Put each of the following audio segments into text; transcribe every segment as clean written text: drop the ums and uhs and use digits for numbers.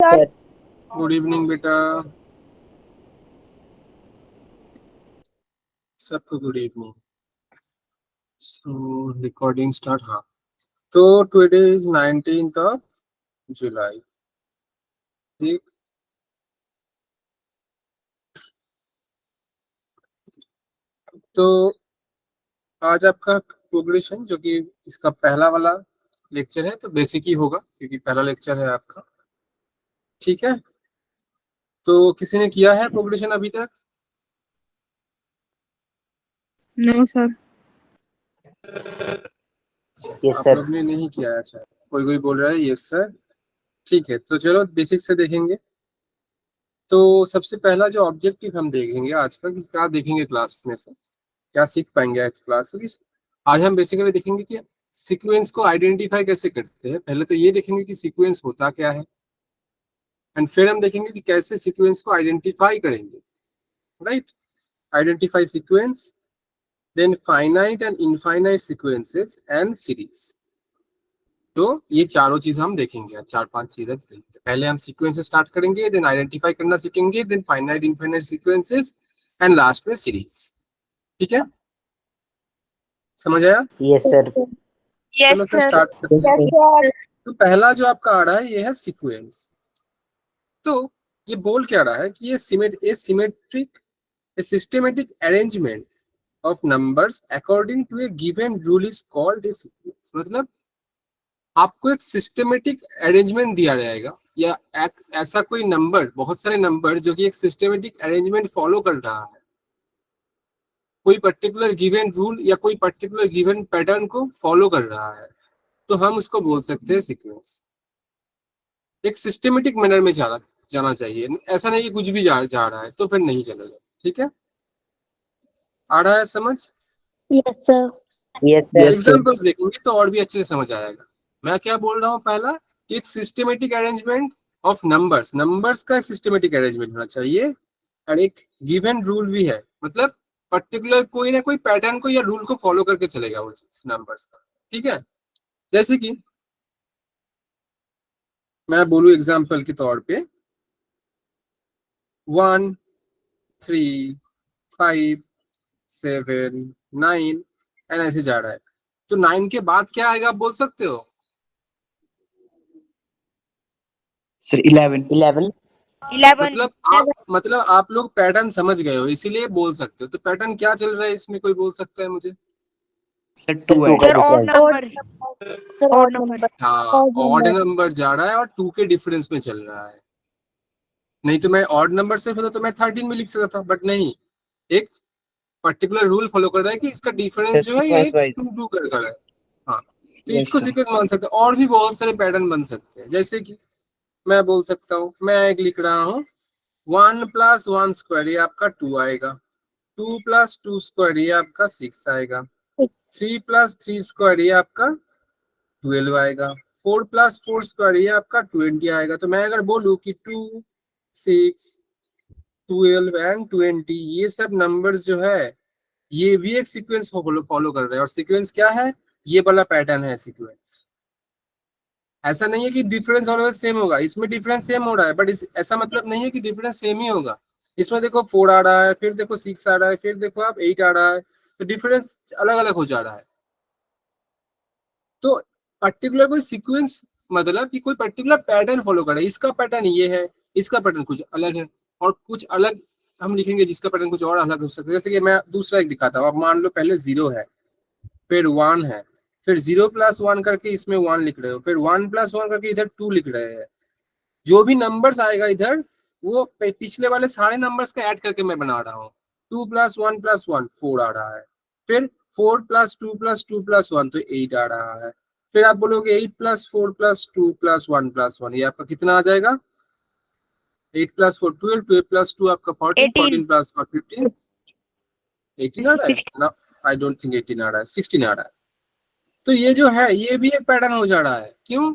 Sir. Good evening बेटा, सबको good evening. सो recording start. हाँ, तो today is 19th of July. ठीक, तो आज आपका प्रोग्रेशन जो कि इसका पहला वाला लेक्चर है, तो बेसिक ही होगा क्योंकि पहला लेक्चर है आपका। ठीक है, तो किसी ने किया है प्रोग्रेशन अभी तक? No sir. यस आप सर। लोग ने नहीं किया है? अच्छा, कोई कोई बोल रहा है यस सर। ठीक है, तो चलो बेसिक से देखेंगे। तो सबसे पहला जो ऑब्जेक्टिव हम देखेंगे आज का, कि क्या देखेंगे क्लास में से, क्या सीख पाएंगे आज क्लास से। आज हम बेसिकली देखेंगे कि सीक्वेंस को आइडेंटिफाई कैसे करते हैं। पहले तो ये देखेंगे कि सीक्वेंस होता क्या है, एंड फिर हम देखेंगे कि कैसे सीक्वेंस को आइडेंटिफाई करेंगे। Right, identify sequence, then finite and infinite sequences and series. तो ये चारों चीज हम देखेंगे, चार पांच चीजें देखेंगे। पहले हम सीक्वेंस से स्टार्ट करेंगे, देन आइडेंटिफाई करना सीखेंगे, then finite infinite sequences, and last में सीरीज। ठीक है, समझ आया? Yes sir. चलो यस फिर सर। स्टार्ट करते हैं। तो पहला जो आपका आ रहा है ये है सीक्वेंस। तो ये बोल क्या रहा है कि ये symmetric systematic arrangement of numbers according to a given rule is called a sequence. मतलब आपको एक सिस्टेमेटिक अरेंजमेंट दिया जाएगा, या एक ऐसा कोई नंबर, बहुत सारे नंबर जो कि एक सिस्टेमेटिक अरेंजमेंट फॉलो कर रहा है, कोई पर्टिकुलर गिवन रूल या कोई पर्टिकुलर गिवन पैटर्न को फॉलो कर रहा है, तो हम उसको बोल सकते हैं सीक्वेंस। एक सिस्टेमेटिक मैनर में जाना चाहिए, ऐसा नहीं कि कुछ भी जा रहा है तो फिर नहीं चलेगा। ठीक है, आ रहा है समझ? Yes sir. Yes sir. Examples देखेंगे तो और भी अच्छे से समझ आएगा। मैं क्या बोल रहा हूँ, पहला कि एक systematic arrangement of numbers, numbers का एक सिस्टेमेटिक अरेंजमेंट होना चाहिए, और एक गिवन रूल भी है, मतलब पर्टिकुलर कोई ना कोई पैटर्न को या रूल को फॉलो करके चलेगा वो नंबर्स का। ठीक है, जैसे कि मैं बोलूं एग्जाम्पल के तौर पे 1 3 5 7 9 एंड ऐसे जा रहा है। तो 9 के बाद क्या आएगा आप बोल सकते हो? सर 11। मतलब आप लोग पैटर्न समझ गए हो इसीलिए बोल सकते हो। तो पैटर्न क्या चल रहा है इसमें, कोई बोल सकता है मुझे? सर 2 है। Sir odd number. Sir odd number. हाँ, ऑड नंबर जा रहा है और 2 के डिफरेंस में चल रहा है। नहीं तो मैं ऑड नंबर से होता तो मैं 13 में लिख सकता था, बट नहीं, एक पर्टिकुलर रूल फॉलो कर रहा है कि इसका डिफरेंस जो है ये 2 कर रहा है। हाँ, तो इसको सीक्वेंस मान सकते हैं। और भी बहुत सारे पैटर्न बन सकते हैं, जैसे कि मैं बोल सकता हूँ, मैं एक लिख रहा हूँ 1+1² ये आपका 2 आएगा, 2+2² ये आपका 6 आएगा, 3+3² ये आपका 12 आएगा, 4+4² ये आपका 20 आएगा। तो मैं अगर बोलूँ कि 2 6 12 एंड 20, ये सब नंबर्स जो है ये भी एक सीक्वेंस फॉलो कर रहे हैं। और सीक्वेंस क्या है, ये वाला पैटर्न है सीक्वेंस। ऐसा नहीं है कि डिफरेंस ऑलवेज सेम होगा, इसमें डिफरेंस सेम हो रहा है, बट ऐसा मतलब नहीं है कि डिफरेंस सेम ही होगा। इसमें देखो 4 आ रहा है, फिर देखो 6 आ रहा है, फिर देखो आप 8 आ रहा है, तो डिफरेंस अलग अलग हो जा रहा है। तो पर्टिकुलर कोई सीक्वेंस मतलब कि कोई पर्टिकुलर पैटर्न फॉलो कर रहा है, इसका पैटर्न ये है, इसका पैटर्न कुछ अलग है, और कुछ अलग हम लिखेंगे जिसका पैटर्न कुछ और अलग हो सकता है। जैसे कि मैं दूसरा एक दिखाता हूँ। अब मान लो पहले 0 है, फिर 1 है, फिर 0+1 करके इसमें 1 लिख रहे हो, फिर 1+1 करके इधर 2 लिख रहे हैं। जो भी नंबर्स आएगा इधर, वो पिछले वाले सारे नंबर्स का ऐड करके मैं बना रहा हूँ। 2+1+1 4 आ रहा है, फिर 4+2+2+1 तो 8 आ रहा है। फिर आप बोलोगे 8+4+2+1+1, ये आपका कितना आ जाएगा? 8+4 12, 12+2 आपका 14, 14+1 15, 18 आ रहा है ना? आई डोंट थिंक 18 आ रहा है, 16 आ रहा है। तो ये जो है ये भी एक पैटर्न हो जा रहा है। क्यों?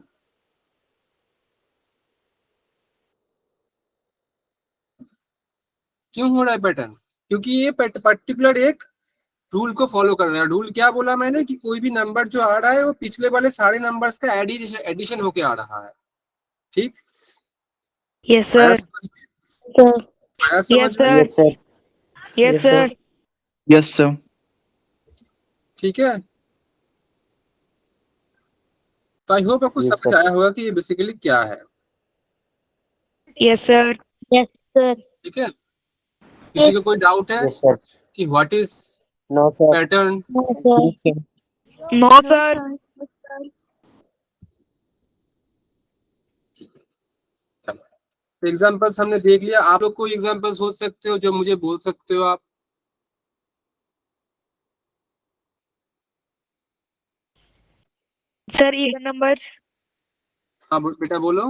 क्यों हो रहा है पैटर्न? क्योंकि ये पर्टिकुलर एक रूल को फॉलो कर रहा है। रूल क्या बोला मैंने, कि कोई भी नंबर जो आ रहा है वो पिछले वाले सारे नंबर्स का एडिशन होके आ रहा है। ठीक, Yes, आया sir. समझ में? आया समझ में? Yes, sir. Yes, sir. Yes, sir. ठीक है, तो आई होप आपको Yes, समझ sir. आया होगा कि ये बेसिकली क्या है। Yes, sir. Yes, sir. ठीक है, किसी को कोई डाउट है Yes, sir. कि what is No, sir. Pattern? No, sir. No, sir. तो एग्जांपल्स हमने देख लिया, आप लोग कोई एग्जांपल सोच सकते हो जो मुझे बोल सकते हो आप? Sir, even numbers. हाँ बेटा बोलो।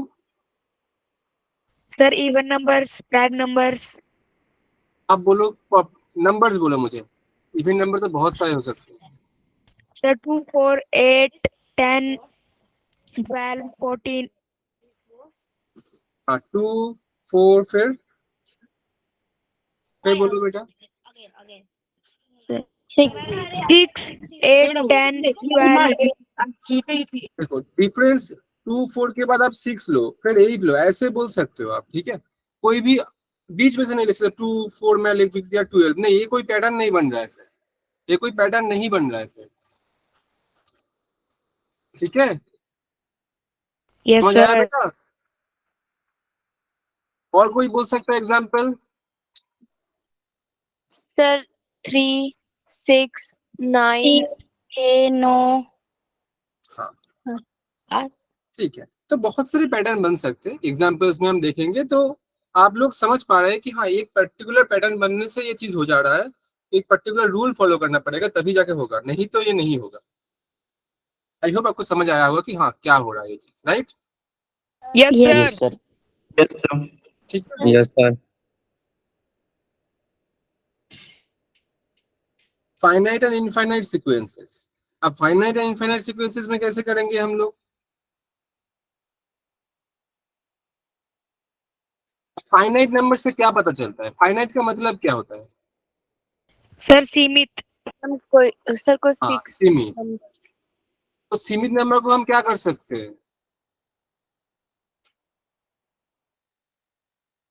Sir, even numbers, prime numbers. आप बोलो, नंबर्स बोलो मुझे, इवन नंबर तो बहुत सारे हो सकते हैं। Sir, 2, 4, 8, 10, 12, 14, हाँ 2 4 फिर बोलो बेटा। 6, 8, 10, 12. देखो डिफरेंस 2 4 के बाद आप 6 लो, फिर 8 लो, ऐसे बोल सकते हो आप। ठीक है, कोई भी बीच में से नहीं ले सकते। 2 4 में लिख दिया 12, नहीं, ये कोई पैटर्न नहीं बन रहा है फिर, ये कोई पैटर्न नहीं बन रहा है फिर। ठीक है, Yes, समझ आया sir. बेटा? और कोई बोल सकता है एग्जाम्पल? Sir, 3, 6, 9, 9. हाँ ठीक है, तो बहुत सारे पैटर्न बन सकते हैं, एग्जाम्पल्स में हम देखेंगे तो आप लोग समझ पा रहे हैं कि हाँ एक पर्टिकुलर पैटर्न बनने से ये चीज हो जा रहा है, एक पर्टिकुलर रूल फॉलो करना पड़ेगा तभी जाके होगा, नहीं तो ये नहीं होगा। आई होप आपको समझ आया होगा कि हाँ क्या हो रहा है ये चीज, right? Yes, Yes, sir. sir. Yes, sir. ठीक है, Yes, sir. Finite and infinite sequences. अब फाइनाइट एंड इनफाइनाइट सीक्वेंसेस में कैसे करेंगे हम लोग? फाइनाइट नंबर से क्या पता चलता है? फाइनाइट का मतलब क्या होता है? Sir, सीमित. हम कोई सर कोई हाँ फिक्स सीमित। तो सीमित नंबर को हम क्या कर सकते हैं?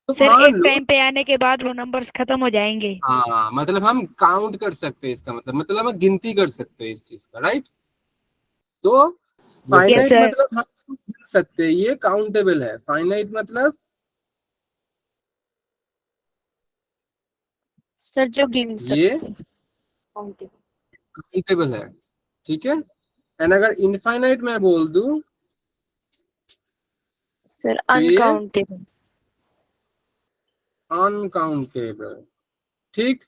तो सर मान एक लो, टाइम पे आने के बाद वो नंबर्स खत्म हो जाएंगे. हाँ मतलब हम काउंट कर सकते हैं, इसका मतलब हम गिनती कर सकते हैं इस चीज का, राइट? तो फाइनाइट sir. मतलब हम इसको गिन सकते हैं, ये काउंटेबल है। फाइनाइट मतलब सर जो गिन ये सकते हैं. काउंटेबल है। ठीक है, एंड अगर इनफाइनाइट मैं बोल दूं सर तो ये अनकाउंटेबल. अनकाउंटेबल। ठीक,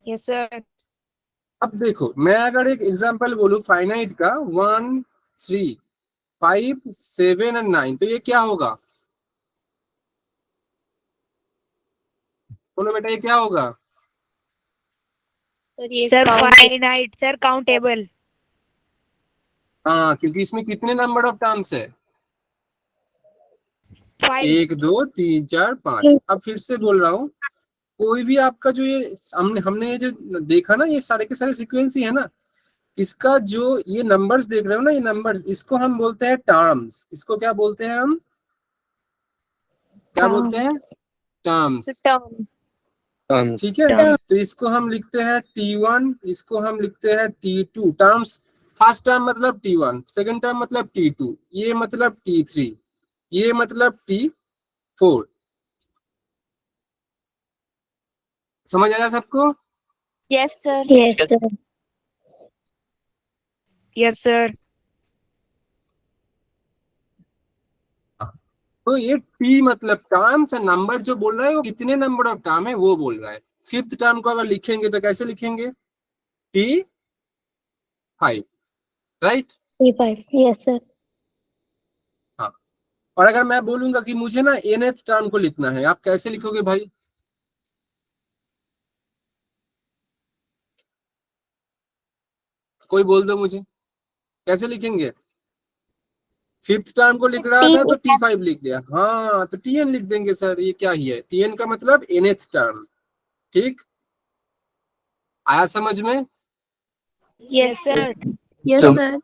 Yes, sir. अब देखो मैं अगर एक एग्जांपल बोलूं फाइनाइट का, 1 3 5 7 एंड 9, तो ये क्या होगा? बोलो बेटा, ये क्या होगा? सर ये sir count. Finite. Sir countable. हाँ क्योंकि इसमें कितने नंबर ऑफ टर्म्स है? 5. 1 2 3 4 5। अब फिर से बोल रहा हूँ, कोई भी आपका जो ये हमने ये जो देखा ना, ये सारे के सारे सीक्वेंस ही है ना, इसका जो ये नंबर्स देख रहे हो ना, ये नंबर्स, इसको हम बोलते हैं टर्म्स। इसको क्या बोलते हैं हम? क्या बोलते हैं? टर्म्स। टर्म. ठीक है, Term. तो इसको हम लिखते हैं T1, इसको हम लिखते हैं T2। टर्म्स, फर्स्ट टर्म मतलब T1, सेकंड टर्म मतलब T2, ये मतलब T3, ये मतलब T4। समझ आया सबको? Yes sir. Yes, sir. Yes, sir. तो ये T मतलब टर्म्स है, नंबर जो बोल रहा है वो कितने नंबर ऑफ टर्म है वो बोल रहा है। फिफ्थ टर्म को अगर लिखेंगे तो कैसे लिखेंगे? T5, right? T5. Yes, sir. हाँ, और अगर मैं बोलूंगा कि मुझे ना nth टर्म को लिखना है, आप कैसे लिखोगे भाई? कोई बोल दो मुझे, कैसे लिखेंगे? फिफ्थ टर्म को लिख रहा था तो T5 लिख दिया, हाँ तो TN लिख देंगे सर, ये क्या ही है? TN का मतलब nth टर्म। ठीक, आया समझ में? Yes sir. Yes, sir.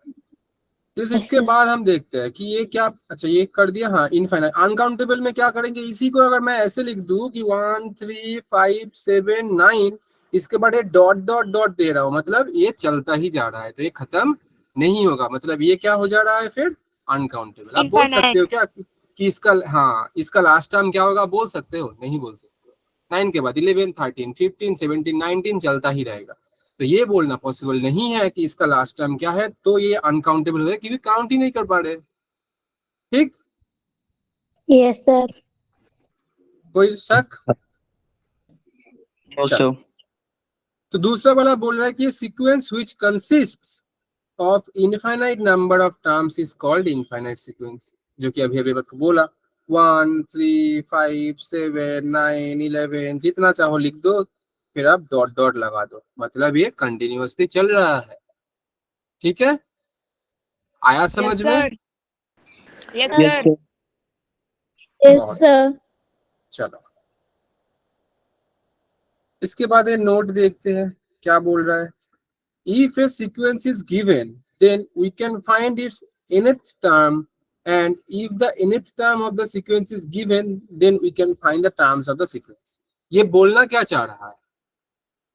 तो इसके sir. बाद हम देखते हैं कि ये क्या, अच्छा ये कर दिया, हाँ इनफाइनाइट। अनकाउंटेबल में क्या करेंगे, इसी को अगर मैं ऐसे लिख दूं कि 1 3 5 7 9, इसके बाद ये डॉट डॉट डॉट दे रहा हूं, मतलब ये चलता ही जा रहा है, तो ये खत्म नहीं होगा, मतलब ये क्या हो जा रहा है फिर, अनकाउंटेबल। आप बोल सकते हो इनफाइनाइट। क्या कि इसका, हाँ इसका लास्ट टर्म क्या होगा, बोल सकते हो, नहीं बोल सकते हो। 9 के बाद 11 13 15 17 19 चलता ही रहेगा, तो ये बोलना पॉसिबल नहीं है कि इसका लास्ट टर्म क्या है, तो ये अनकाउंटेबल है क्योंकि काउंट ही नहीं कर पा रहे। ठीक, Yes, sir. कोई शक? No, चलो, तो दूसरा वाला बोल रहा है कि sequence which consists of infinite number of terms is called infinite sequence, जो कि अभी अभी बोला 1 3 5 7 9 11, जितना चाहो लिख दो, फिर आप डॉट डॉट लगा दो, मतलब ये कंटिन्यूअसली चल रहा है। ठीक है, आया यस समझ में? Sir. Yes Yes, sir. Yes, बहुत sir. चलो, इसके बाद ये नोट देखते हैं क्या बोल रहा है। If a sequence is given, then we can find its nth term, and if the nth term of the sequence is given, then we can find the terms of the sequence. ये बोलना क्या चाह रहा है,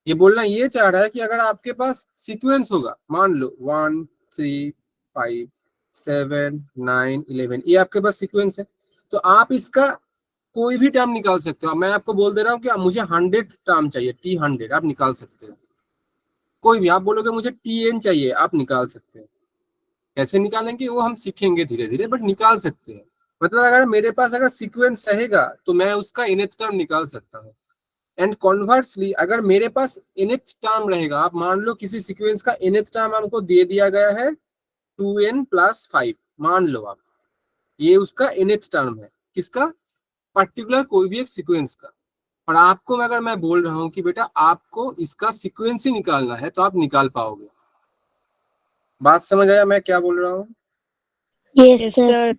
ये बोलना ये चाह रहा है कि अगर आपके पास सीक्वेंस होगा, मान लो 1 3 5 7 9 11, ये आपके पास सीक्वेंस है, तो आप इसका कोई भी टर्म निकाल सकते हो। मैं आपको बोल दे रहा हूँ कि मुझे 100 टर्म चाहिए, T100, आप निकाल सकते हो। कोई भी, आप बोलोगे मुझे TN चाहिए, आप निकाल सकते हो। कैसे निकालेंगे वो हम सीखेंगे धीरे धीरे, बट निकाल सकते हैं। मतलब अगर मेरे पास अगर सीक्वेंस रहेगा तो मैं उसका nth टर्म निकाल सकता हूँ। एंड कॉन्वर्सली अगर मेरे पास nth टर्म रहेगा, आप मान लो किसी सीक्वेंस का nth टर्म हमको दे दिया गया है 2n+5, मान लो आप, ये उसका nth टर्म है, किसका, पर्टिकुलर कोई भी एक सीक्वेंस का। और आपको अगर मैं बोल रहा हूँ कि बेटा आपको इसका सीक्वेंस ही निकालना है, तो आप निकाल पाओगे। बात समझ आया मैं क्या बोल रहा हूँ? Yes, yes sir. सर।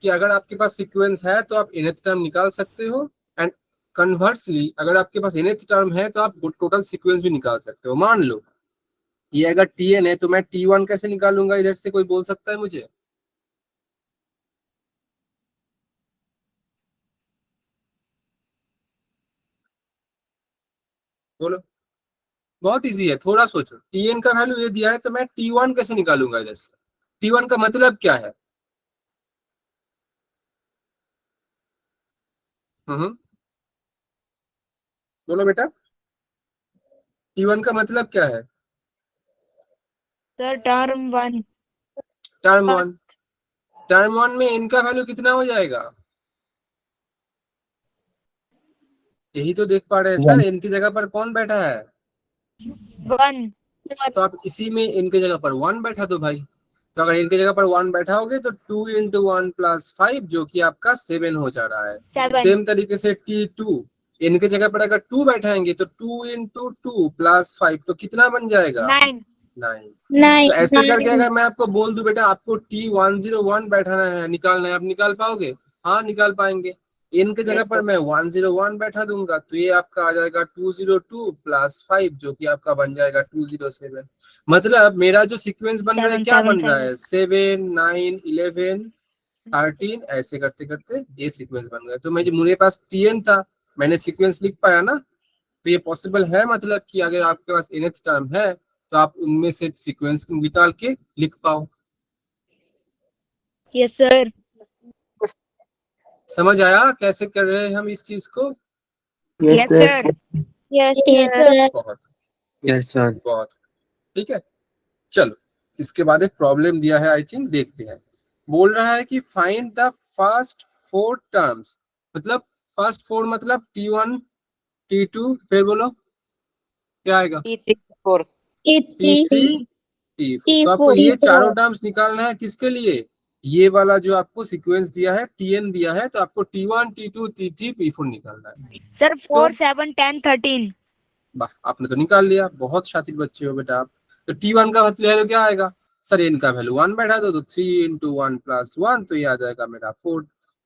कि अगर आपके पास सीक्वेंस है तो आप nth टर्म निकाल सकते हो, एंड कन्वर्सली अगर आपके पास nth टर्म है तो आप टोटल सीक्वेंस भी निकाल सकते हो। मान लो ये अगर Tn है तो मैं T1 कैसे निकालूंगा, इधर से कोई बोल सकता है मुझे? बोलो, बहुत इजी है, थोड़ा सोचो। Tn का वैल्यू ये दिया है तो मैं T1 कैसे निकालूंगा इधर से? T1 का मतलब क्या है? बोलो बेटा, T1 का मतलब क्या है? Sir term 1। टर्म 1। टर्म 1 में n का वैल्यू कितना हो जाएगा? यही तो देख पा रहे हैं सर, n की जगह पर कौन बैठा है? 1। तो आप इसी में n की जगह पर 1 बैठा दो भाई। तो अगर n की जगह पर 1 बैठाओगे तो 2 × 1 + 5, जो कि आपका 7 हो जा रहा है। 7। सेम तरीके से T2, n की जगह पर अगर 2 बैठाएंगे तो 2 × 2 + 5, तो कितना बन जाएगा? 9। 9। तो 9. ऐसे करके अगर मैं आपको बोल दूं बेटा आपको T101 बैठाना है, निकालना है, आप निकाल पाओगे? हाँ निकाल पाएंगे। n के जगह Yes, पर sir. मैं 101 बैठा दूंगा तो ये आपका आ जाएगा 202 + 5, जो कि आपका बन जाएगा 207। मतलब मेरा जो सीक्वेंस बन रहा है 7 क्या 7 बन रहा 7। है, 7 9 11 13, ऐसे करते करते ये सीक्वेंस बन गया। तो मेरे पास Tn था, मैंने सीक्वेंस लिख पाया ना, तो ये पॉसिबल है, मतलब कि अगर आपके पास nth टर्म है तो आप उनमें से सीक्वेंस निकाल के लिख पाओ। Yes sir. समझ आया कैसे कर रहे हैं हम इस चीज को? Yes sir. Yes, Yes, sir. sir. बहुत Yes, sir. बहुत ठीक है। चलो, इसके बाद एक प्रॉब्लम दिया है, आई थिंक देखते हैं। बोल रहा है कि फाइंड द फर्स्ट 4 टर्म्स, मतलब फर्स्ट 4 मतलब T1 T2, फिर बोलो क्या आएगा, T3 4. T3. T3 T4। तो आपको T4. ये चारों टर्म्स निकालना है, किसके लिए? ये वाला जो आपको सीक्वेंस दिया है Tn दिया है, तो आपको T1 T2 T3 T4 निकालना है। सर तो 4 7 10 13। वाह, आपने तो निकाल लिया, बहुत शातिर बच्चे हो बेटा आप। तो T1 का वैल्यू क्या आएगा? सर n का वैल्यू 1 बैठा दो, तो 3 × 1 + 1, तो ये आ जाएगा मेरा 4।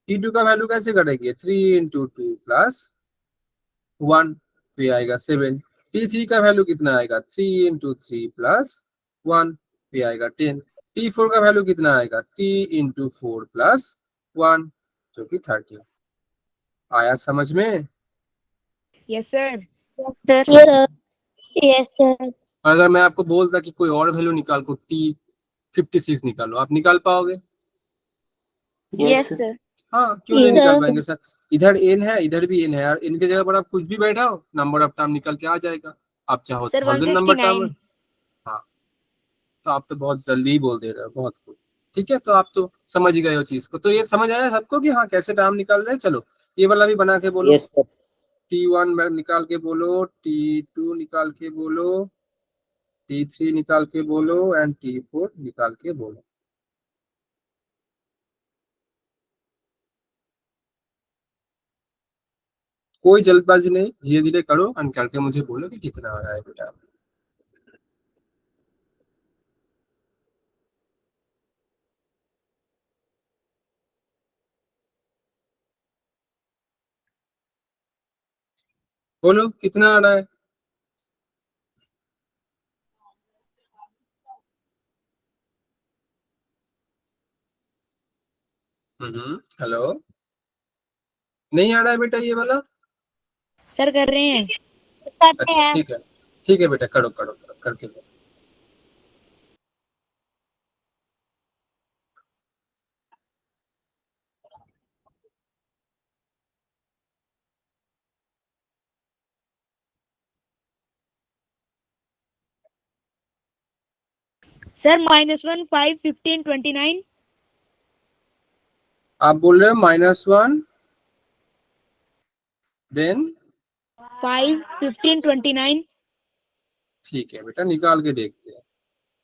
T2 का वैल्यू कैसे करेंगे, 3 × 2 + 1, तो ये आएगा 7। T3 का वैल्यू कितना आएगा, 3 × 3 + 1, तो ये आएगा 10। T4 का वैल्यू कितना आएगा, T इंटू 4 प्लस 1 जो कि 30। आया समझ में? Yes sir. Yes, sir. Yes, sir. Yes, sir. अगर मैं आपको बोलता कि कोई और वैल्यू निकाल को T56 निकालो, आप निकाल पाओगे? Yes, sir. हाँ, क्यों नहीं Yes, निकाल sir. पाएंगे सर? इधर n है, इधर भी n है यार, इनके जगह पर आप कुछ भी बैठाओ, नंबर ऑफ टर्म निकल के आ जाएगा। आप चाहो सर 1000 नंबर टर्म। 169। हाँ, तो आप तो बहुत जल्दी ही बोल दे रहे हो, बहुत कुछ। ठीक है, तो आप तो समझ ही गए हो चीज को। तो ये समझ आया सबको कि हाँ कैसे टर्म निकाल रहे हैं। चलो ये वाला भी बना के बोलो। Yes sir. T1 निकाल के बोलो, T2 निकाल के बोलो, T3 निकाल के बोलो एंड T4 निकाल के बोलो। कोई जल्दबाजी नहीं, धीरे धीरे करो एंड करके मुझे बोलो कि कितना आ रहा है बेटा। बोलो कितना आ रहा है। हेलो, नहीं आ रहा है बेटा ये वाला? सर कर रहे हैं। अच्छा ठीक है बेटा, करो करो करो करके बोलो। सर -1 5 15 29। आप बोल रहे हो -1 देन 5 15 29। ठीक है बेटा, निकाल के देखते हैं।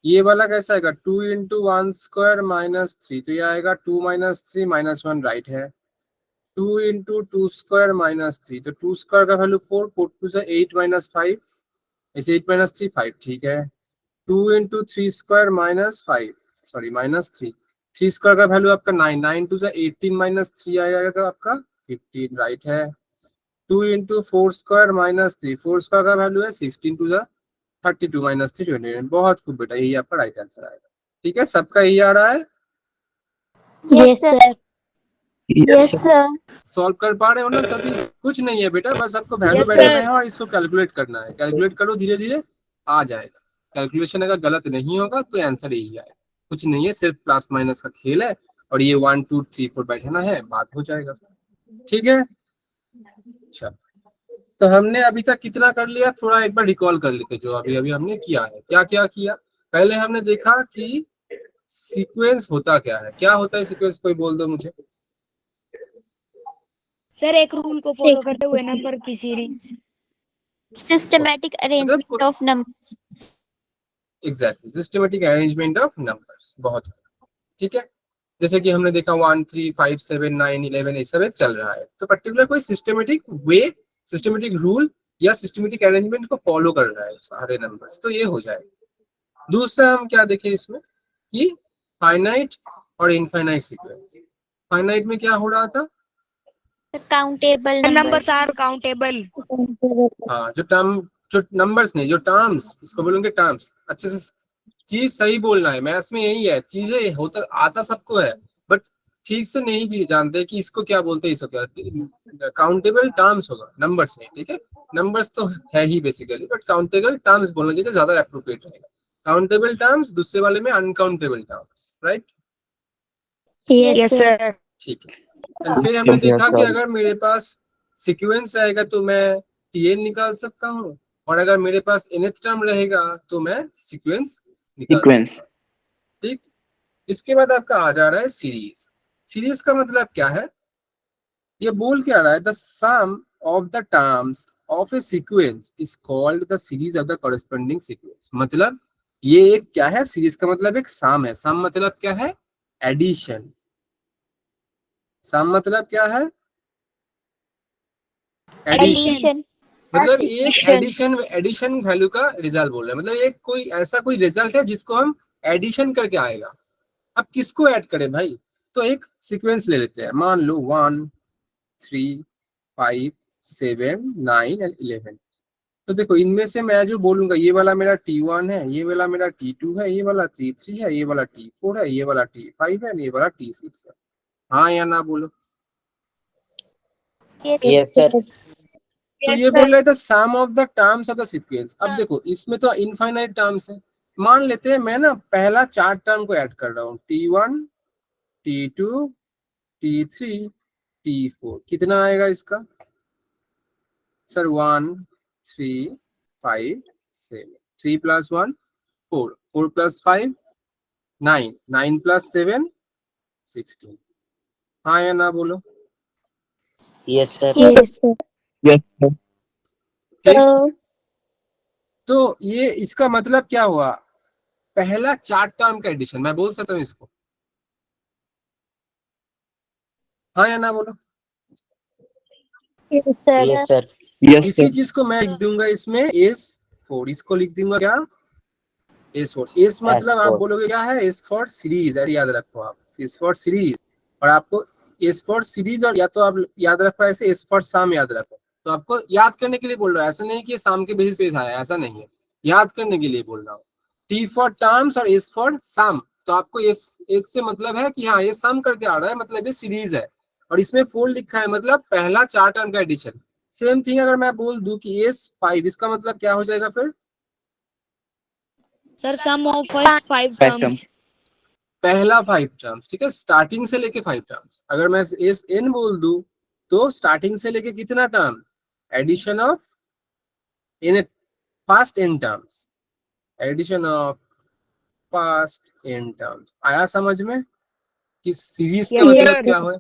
ये वाला कैसा आएगा, 2 इंटू 1 स्क्वायर -3, तो ये आएगा 2 - 3 -1 राइट है। 2 इंटू 2 स्क्वायर -3, तो 2 स्क्वायर का वैल्यू 4, 4 2 से 8 -5, ऐसे 8 - 3 5, ठीक है। 2 इंटू 3 स्क्वायर -5, सॉरी -3, 3 स्क्वायर का वैल्यू आपका 9, 9 2 से 18 - 3 आएगा आपका 15 राइट है। 2 इंटू 4 स्क्वायर -3, 4 स्क्वायर का वैल्यू है 16 2 से 32 - 3 29। बहुत खूब बेटा, यही आपका राइट आंसर आएगा। ठीक है, सबका यही आ रहा है। Yes, sir. Yes, sir. Solve कर पा रहे हो ना सभी? कुछ नहीं है बेटा, बस आपको वैल्यू Yes, बैठे sir. हुए हैं और इसको कैलकुलेट करना है। कैलकुलेट करो, धीरे धीरे आ जाएगा। कैलकुलेशन अगर गलत नहीं होगा तो आंसर यही आएगा। कुछ नहीं है, सिर्फ प्लस माइनस का खेल है। और ये 1 2 3 4 बैठाना है, बात हो जाएगा। ठीक है, अच्छा तो हमने अभी तक कितना कर लिया, थोड़ा एक बार रिकॉल कर लेते। जो अभी अभी हमने किया है, क्या क्या किया। पहले हमने देखा कि सीक्वेंस होता क्या है। क्या होता है सीक्वेंस, कोई बोल दो मुझे। सर एक रूल को फॉलो करते हुए नंबर की series. Systematic arrangement of numbers. Exactly, systematic arrangement of numbers. बहुत ठीक है। जैसे कि हमने देखा 1 3 5 7 9 11 ये सब चल रहा है, तो पर्टिकुलर कोई सिस्टमेटिक वे, सिस्टमेटिक रूल या सिस्टमेटिक अरेंजमेंट को फॉलो कर रहा है सारे नंबर्स, तो ये हो जाएगा। दूसरा हम क्या देखें इसमें कि फाइनाइट और इनफाइनाइट सीक्वेंस। फाइनाइट में क्या हो रहा था, Countable numbers numbers. Are countable. हाँ जो नंबर्स नहीं, जो टर्म्स, इसको बोलेंगे टर्म्स। अच्छे से चीज सही बोलना है, मैथ्स में यही है, चीजें होता आता सबको है, बट ठीक से नहीं जानते कि इसको क्या बोलते हैं, इसको क्या काउंटेबल टर्म्स होगा, नंबर्स नहीं। ठीक है, नंबर्स तो है ही बेसिकली, बट काउंटेबल टर्म्स बोलना चाहिए, ज्यादा अप्रोप्रिएट रहेगा। काउंटेबल टर्म्स, दूसरे वाले में uncountable terms, right. Yes, yes sir. Sir. ठीक है, and फिर हमने देखा कि अगर मेरे पास सीक्वेंस रहेगा तो मैं Tn निकाल सकता हूँ, और अगर मेरे पास nth टर्म रहेगा तो मैं सीक्वेंस निकाल सकता हूँ। ठीक, इसके बाद आपका आ जा रहा है सीरीज। सीरीज का मतलब क्या है, ये बोल क्या रहा है, the sum of the terms of a sequence is called the series of the corresponding sequence. मतलब ये एक क्या है, सीरीज का मतलब एक सम है। सम मतलब क्या है, एडिशन। सम मतलब क्या है, एडिशन। मतलब एक एडिशन वैल्यू का रिजल्ट बोल रहे हैं, मतलब एक कोई ऐसा कोई रिजल्ट है जिसको हम एडिशन करके आएगा। अब किसको ऐड करें भाई, तो एक सीक्वेंस ले लेते हैं। मान लो 1 3 5 7 9 एंड 11। तो देखो इनमें से मैं जो बोलूंगा ये वाला मेरा T1 है, ये वाला मेरा T2 है, ये वाला T3 है, ये वाला T4 है, ये वाला T5 है, ये वाला T6 है। हाँ या ना बोलो। Yes, sir. तो ये बोल रहे थे some of the terms of the sequence. अब देखो इसमें तो इनफाइनाइट टर्म्स है। मान लेते हैं मैं ना पहला 4 टर्म को ऐड कर रहा हूँ, T1 T2 T3 T4। कितना आएगा इसका सर? 1 3 5 7, 3 + 1 4, 4 + 5 9, 9 + 7 16। हाँ या ना बोलो। Yes, sir. Yes, sir. Yes, sir. So, तो ये इसका मतलब क्या हुआ? पहला 4 टर्म का एडिशन। मैं बोल सकता हूँ इसको। हाँ या ना बोलो। yes, sir. Yes, sir. Yes, इसी sir. चीज को मैं लिख दूंगा इसमें S4। इसको लिख दूंगा क्या? S4। S मतलब आप S4. बोलोगे क्या है? S फॉर सीरीज, ऐसे याद रखो आप। S for series. और आपको S फॉर सीरीज, और या तो आप याद रखो ऐसे S फॉर सम याद रखो। तो आपको याद करने के लिए बोल रहा हूँ, ऐसा नहीं कि सम के बेसिस पे आया, ऐसा नहीं है, याद करने के लिए बोल रहा हूँ। T फॉर टर्म्स और S फॉर सम। तो आपको S से मतलब है कि हाँ ये सम करके आ रहा है, मतलब ये सीरीज है। और इसमें 4 लिखा है, मतलब पहला 4 टर्म का एडिशन। सेम थिंग अगर मैं बोल दूं कि S5, इसका मतलब क्या हो जाएगा फिर? Sir, sum of first 5 Five terms. पहला 5 टर्म्स, ठीक है, स्टार्टिंग से लेके 5 टर्म्स। अगर मैं SN बोल दूं तो स्टार्टिंग से लेके कितना term? Addition of in past n terms, addition of past n terms. आया समझ में कि सीरीज का Yes, मतलब sir. क्या है?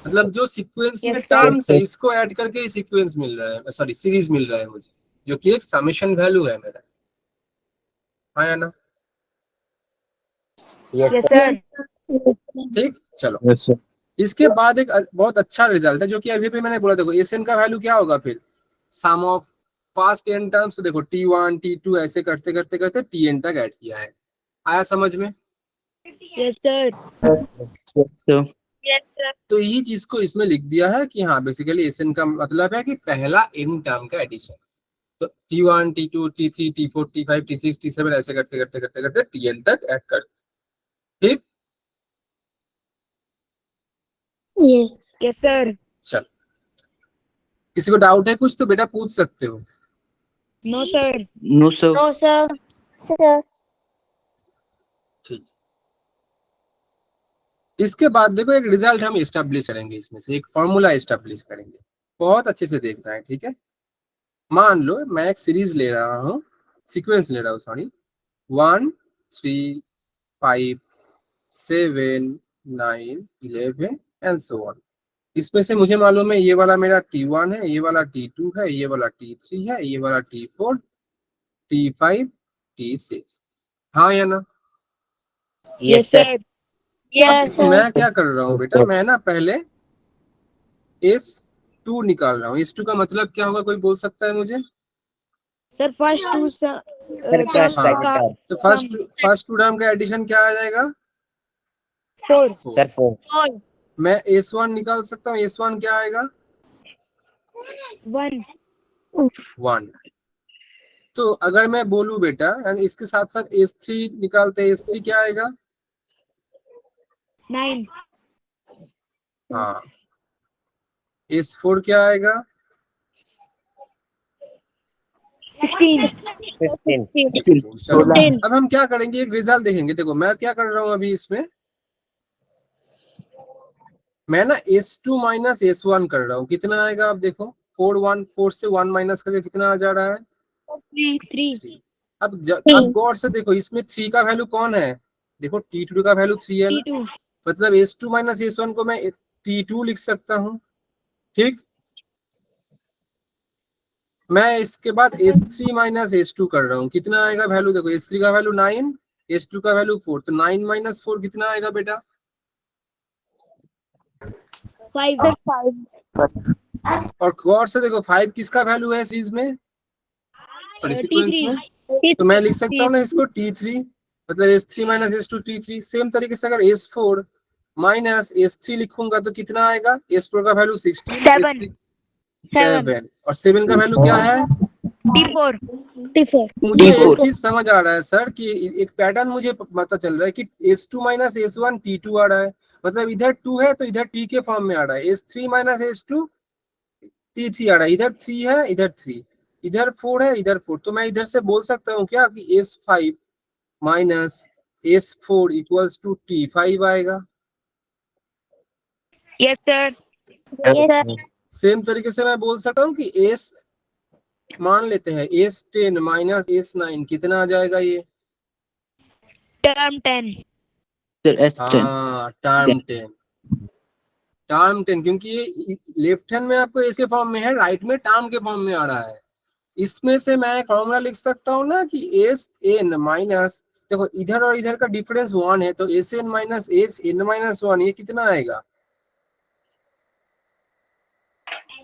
मतलब जो सीक्वेंस में Yes, sir. टर्म्स है इसको ऐड करके ही सीक्वेंस मिल रहा है, सॉरी सीरीज मिल रहा है मुझे, जो कि एक समेशन वैल्यू है मेरा। हाँ या ना? Yes, Yes, sir. sir. ठीक, चलो। Yes, sir. इसके बाद एक बहुत अच्छा रिजल्ट है जो कि अभी भी मैंने बोला। देखो SN का वैल्यू क्या होगा फिर? सम ऑफ पास्ट n टर्म्स। तो देखो T1 T2 ऐसे करते करते करते Tn तक ऐड किया है। आया समझ में? Yes, sir. Yes, sir. Yes, sir. तो यही चीज को इसमें लिख दिया है कि हाँ बेसिकली SN का मतलब है कि पहला n टर्म का एडिशन। तो T1 T2 T3 T4 T5 T6 T7 ऐसे करते करते करते करते Tn तक ऐड कर। ठीक, Yes. Yes, sir. चल। किसी को डाउट है कुछ तो बेटा पूछ सकते हो। No, sir. No, sir. No, sir. Sir. ठीक, इसके बाद देखो एक रिजल्ट हम एस्टेब्लिश करेंगे, इसमें से एक फॉर्मूला एस्टेब्लिश करेंगे। बहुत अच्छे से देखना है, ठीक है। मान लो मैं एक सीरीज ले रहा हूँ, सीक्वेंस ले रहा हूँ, सॉरी, 1 3 5 7 9 11 एंड सो ऑन। इसमें से मुझे मालूम है ये वाला मेरा T1 है, ये वाला T2 है, ये वाला T3 है, ये वाला T4 T5 T6। हाँ या ना? Yes, sir. Yes, तो sir. मैं क्या कर रहा हूँ बेटा, मैं ना पहले S2 निकाल रहा हूँ। S2 का मतलब क्या होगा, कोई बोल सकता है मुझे? Sir, first two Sir, terms first हाँ, का तो फर्स्ट टू टर्म का एडिशन क्या आ जाएगा? 4. Sir, 4. मैं S1 निकाल सकता हूँ। S1 क्या आएगा? 1. 1। तो अगर मैं बोलूं बेटा, यानी इसके साथ साथ S3 निकालते हैं, S3 क्या आएगा? 9. हाँ। S4 क्या आएगा? 16. 15. 16। चलो 10. अब हम क्या करेंगे, एक रिजल्ट देखेंगे। देखो मैं क्या कर रहा हूँ अभी इसमें, मैं ना S2 माइनस S1 कर रहा हूँ। कितना आएगा आप देखो, 4 से 1 माइनस करके कितना आ जा रहा है? 3. 3। अब गौर से देखो इसमें 3 का वैल्यू कौन है? देखो T2 का वैल्यू 3 है ना, T2. मतलब S2 माइनस S1 को मैं T2 लिख सकता हूँ। ठीक, मैं इसके बाद S3 माइनस S2 कर रहा हूँ। कितना आएगा वैल्यू? देखो S3 का वैल्यू 9, S2 का वैल्यू 4, तो 9 माइनस 4 कितना आएगा बेटा? 5. Sir, 5. और गौर से देखो 5 किसका वैल्यू है सीरीज में, सॉरी सीक्वेंस T3. में? तो मैं लिख सकता हूँ ना इसको T3, मतलब S3 minus S2 T3। Same तरीके से अगर S4 माइनस S3 लिखूंगा तो कितना आएगा? S4 का वैल्यू 16, 7. S3 7, और 7 का वैल्यू क्या है? T4. T4. मुझे एक T4. चीज समझ आ रहा है सर कि एक पैटर्न मुझे पता चल रहा है कि S2 माइनस S1 T2 आ रहा है, मतलब इधर 2 है तो इधर T के फॉर्म में आ रहा है, S3 माइनस S2 T3 आ रहा है, इधर 3 है इधर 3, इधर 4 है इधर 4, तो मैं इधर से बोल सकता हूँ क्या कि S5 minus S4 equals to T5 आएगा। Yes, sir. Yes, sir. Same तरीके से मैं बोल सकता हूँ कि S मान लेते हैं S10 माइनस S9 कितना आ जाएगा ये? Term 10. Sir, S10. हाँ टर्म 10, टर्म 10, क्योंकि ये लेफ्ट हैंड में आपको ऐसे फॉर्म में है, राइट में टर्म के फॉर्म में आ रहा है। इसमें से मैं फॉर्मूला लिख सकता हूँ ना कि एस एन माइनस, देखो इधर और इधर का डिफरेंस 1 है तो S n minus S n minus 1 ये कितना आएगा?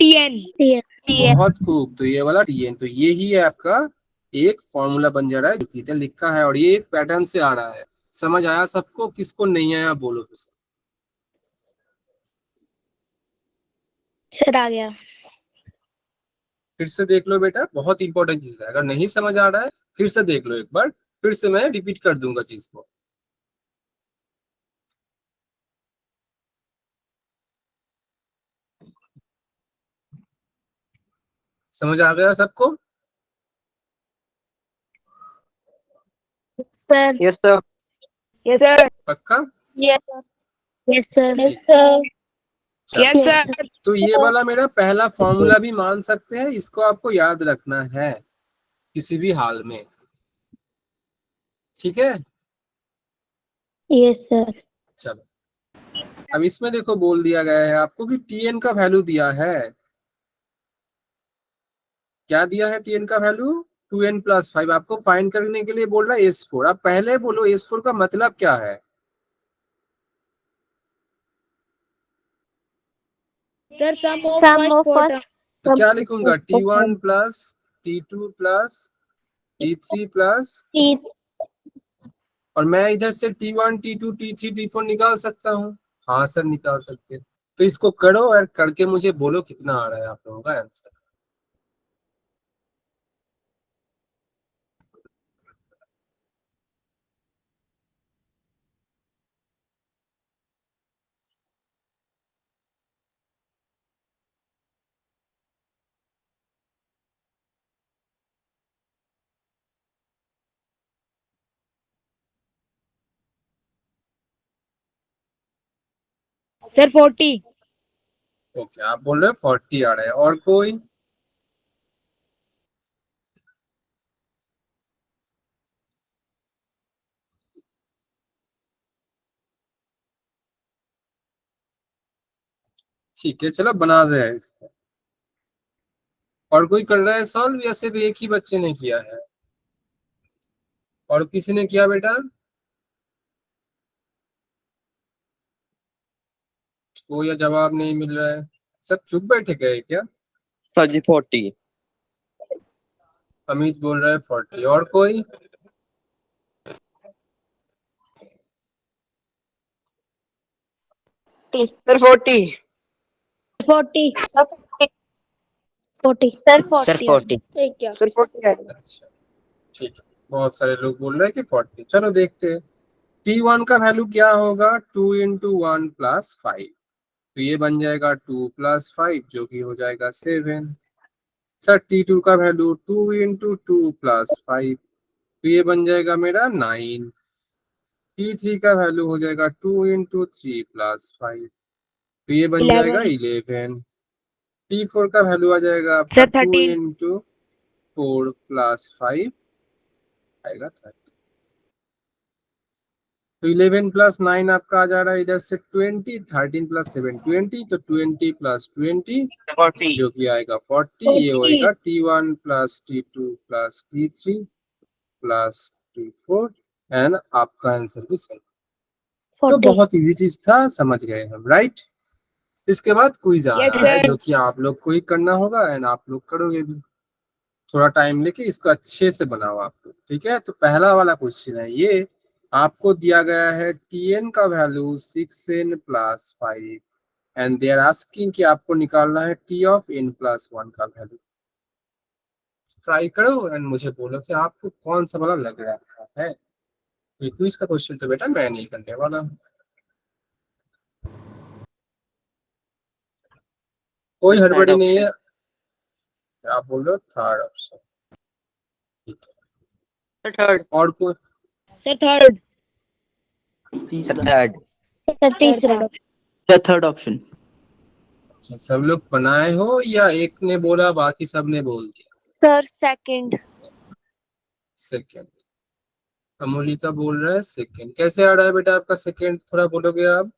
TN. TN. बहुत खूब, तो ये वाला टीएन, तो ये ही है आपका एक फॉर्मूला बन जा रहा है जो कि इधर लिखा है और ये एक पैटर्न से आ रहा है। समझ आया सबको? किसको नहीं आया बोलो फिर से। सर आ गया। फिर से देख लो बेटा, बहुत इंपॉर्टेंट चीज है, अगर नहीं समझ आ रहा है फिर से देख लो एक बार, फिर से मैं रिपीट कर दूंगा चीज को। समझ आ गया सबको? Sir. Yes, sir. Yes, sir. पक्का? Yes, sir. Yes sir. ठीक। सर। चलो, Yes, sir. तो ये वाला मेरा पहला फॉर्मूला भी मान सकते हैं, इसको आपको याद रखना है किसी भी हाल में, ठीक है? Yes sir. चलो, अब इसमें देखो बोल दिया गया है आपको कि टीएन का वैल्यू दिया है। क्या दिया है टीएन का वैल्यू? 2n+5। आपको फाइंड करने के लिए बोल रहा है S4। आप पहले बोलो S4 का मतलब क्या है? Sir, Sum of first. तो क्या लिखूंगा? T1 plus T2 plus T3 plus, और मैं इधर से T1 T2 T3 T4 निकाल सकता हूँ। हाँ सर निकाल सकते हैं। तो इसको करो और करके मुझे बोलो कितना आ रहा है आप लोगों का आंसर। Sir, 40. ओके, आप बोल रहे हो 40 आ रहा है, और कोई? ठीक है, चलो बना दे इसको। और कोई कर रहा है सॉल्व या सिर्फ एक ही बच्चे ने किया है? और किसी ने किया बेटा? कोई या जवाब नहीं मिल रहा है, सब चुप बैठे गए क्या? Sir जी 40. अमित बोल रहा है 40, और कोई? Sir 40. 40। 40। Sir, Sir 40. 40. क्या? Sir 40 है। अच्छा ठीक है, बहुत सारे लोग बोल रहे हैं कि 40। चलो देखते हैं T1 का वैल्यू क्या होगा। 2 इंटू 1 प्लस 5, तो ये बन जाएगा 2 प्लस 5 जो कि हो जाएगा 7। सर T2 का वैल्यू 2 इंटू 2 प्लस 5, तो ये बन जाएगा मेरा 9। T3 का वैल्यू हो जाएगा 2 इंटू 3 प्लस 5, तो ये बन जाएगा 11। T4 का वैल्यू आ जाएगा आपका Sir, 2 13. इंटू 4 प्लस 5 आएगा 30। तो 11 प्लस 9 आपका आ जा रहा है इधर से 20, 13 प्लस 7 20, तो 20 प्लस 20 40. जो कि आएगा 40। ये होएगा T1 plus T2 plus T3 plus T4 and आपका आंसर भी सही। तो 40। बहुत इजी चीज था, समझ गए हम, राइट? इसके बाद क्विज आ Yes, रहा है sir. जो कि आप लोग को ही करना होगा एंड आप लोग करोगे भी। थोड़ा टाइम लेके इसको अच्छे से बनाओ आप लोग, ठीक है? तो पहला वाला क्वेश्चन है ये, आपको दिया गया है Tn का value 6n plus 5 and they are asking कि आपको निकालना है T ऑफ n प्लस 1 का वैल्यू। ट्राई करो एंड मुझे बोलो कि आपको कौन सा वाला लग रहा है। ये क्विज का क्वेश्चन तो बेटा मैं नहीं करने वाला, कोई हड़बड़ी नहीं है। आप बोल रहे हो थर्ड ऑप्शन, ठीक है। थर्ड। और कोई? Sir, third. थर्ड। तीसरा। The third option. अच्छा, सब लोग बनाए हो या एक ने बोला बाकी सब ने बोल दिया? Sir, second. सेकेंड, अमोली का बोल रहा है सेकेंड। कैसे आ रहा है बेटा आपका सेकेंड, थोड़ा बोलोगे आप?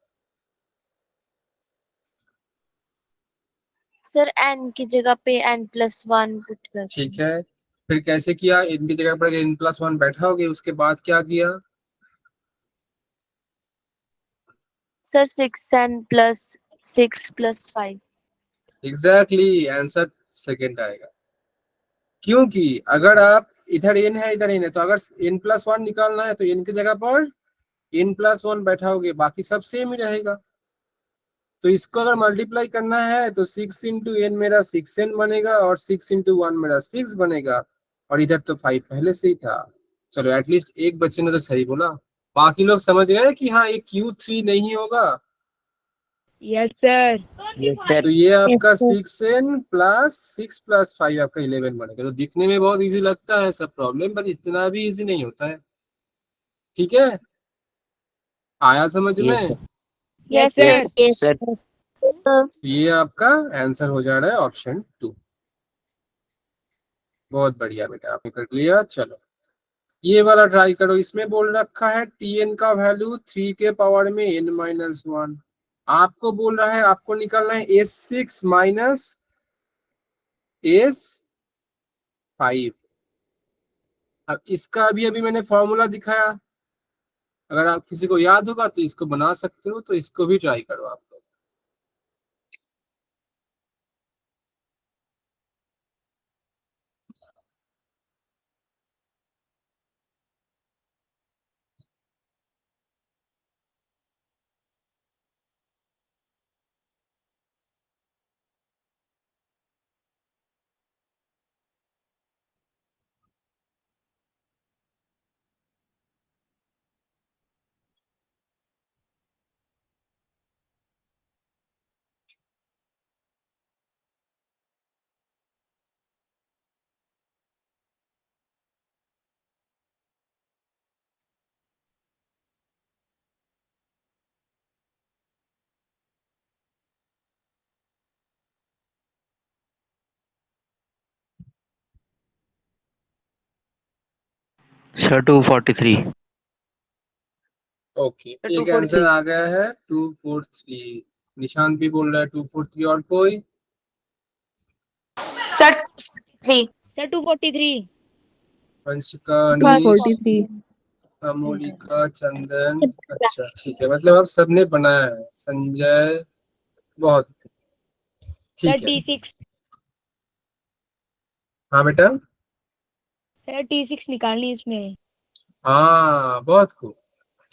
Sir, n की जगह पे n+1 पुट कर। ठीक है, फिर कैसे किया? इनकी जगह पर n+1 बैठाओगे, उसके बाद क्या किया? Sir, 6n+6+5. Exactly answer second आएगा, क्योंकि अगर आप इधर n है इधर n है, तो अगर n+1 निकालना है तो n की जगह पर n+1 बैठाओगे, बाकी सब सेम ही रहेगा। तो इसको अगर मल्टीप्लाई करना है तो 6 इंटू n मेरा 6n बनेगा और 6 इंटू 1 मेरा 6 बनेगा, और इधर तो 5 पहले से ही था। चलो एटलीस्ट एक बच्चे ने तो सही बोला, बाकी लोग समझ गए कि हाँ ये Q3 नहीं होगा। Yes, sir. तो ये आपका Yes, sir. 6n plus 6 plus 5 आपका 11 बनेगा। तो दिखने में बहुत इजी लगता है सब प्रॉब्लम, पर इतना भी इजी नहीं होता है। ठीक है, आया समझ में? Yes, sir. sir. Yes, sir. ये आपका आंसर हो जा रहा है ऑप्शन 2। बहुत बढ़िया बेटा, आपने कर लिया। चलो ये वाला ट्राई करो, इसमें बोल रखा है tn का वैल्यू 3 के पावर में n-1। आपको बोल रहा है आपको निकालना है S6 माइनस S5। अब इसका अभी अभी मैंने फॉर्मूला दिखाया, अगर आप किसी को याद होगा तो इसको बना सकते हो, तो इसको भी ट्राई करो आप लोग। Sir, 243. ओके, एक आंसर आ गया है 243। निशांत भी बोल रहा है 243, और कोई? Sir, 3. Sir, 243. वंशिका, अनीश, 243. अमोलिका, चंदन। अच्छा ठीक है, मतलब अब सबने बनाया है। संजय, बहुत Sir, ठीक है। T6. हाँ बेटा, Sir, T6 निकालनी है इसमें. हाँ बहुत खूब,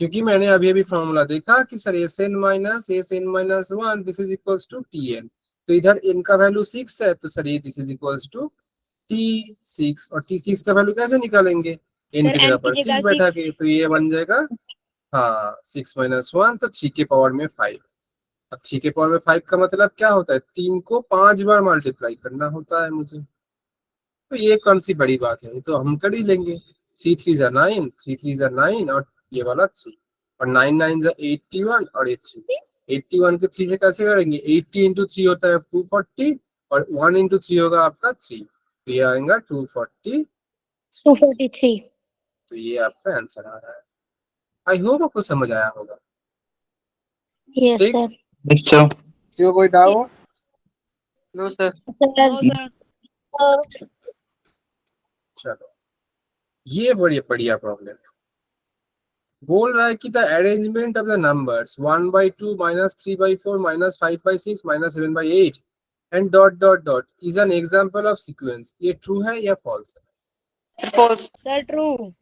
क्योंकि मैंने अभी अभी फॉर्मूला देखा कि sir Sn-1 this is equals to Tn। तो इधर n का वैल्यू 6 है, तो सर ये this is equals to T6, और T6 का वैल्यू कैसे निकालेंगे? n Sir, की जगह n पर की 6 जगह बैठा 6. के, तो ये बन जाएगा हाँ 6 - 1, तो 3 के पावर में 5। अब 3 के पावर में 5 का मतलब क्या होता है? 3 को 5 बार मल्टीप्लाई करना होता है मुझे। तो ये कौन सी बड़ी बात है, ये तो हम कर ही लेंगे। 3 3 ज़ा 9, 3 3 ज़ा 9, और ये वाला 3, और 9 9 ज़ा 81, और ये 3। 81 के 3 से कैसे करेंगे? 80 इंटू 3 होता है 240, और 1 इंटू 3 होगा आपका 3, तो ये आएगा 240। 243. तो ये आपका आंसर आ रहा है। आई होप आपको समझ आया होगा। Yes, ठीक, sir. Yes, sir. किसी को कोई doubt? No sir. No, sir. चलो ये बड़ी बढ़िया प्रॉब्लम है। बोल रहा है कि the arrangement of the numbers 1/2 -3/4 -5/6 -7/8 and dot dot dot is an example of sequence. ये ट्रू है या फॉल्स है? फॉल्स। Sir, true.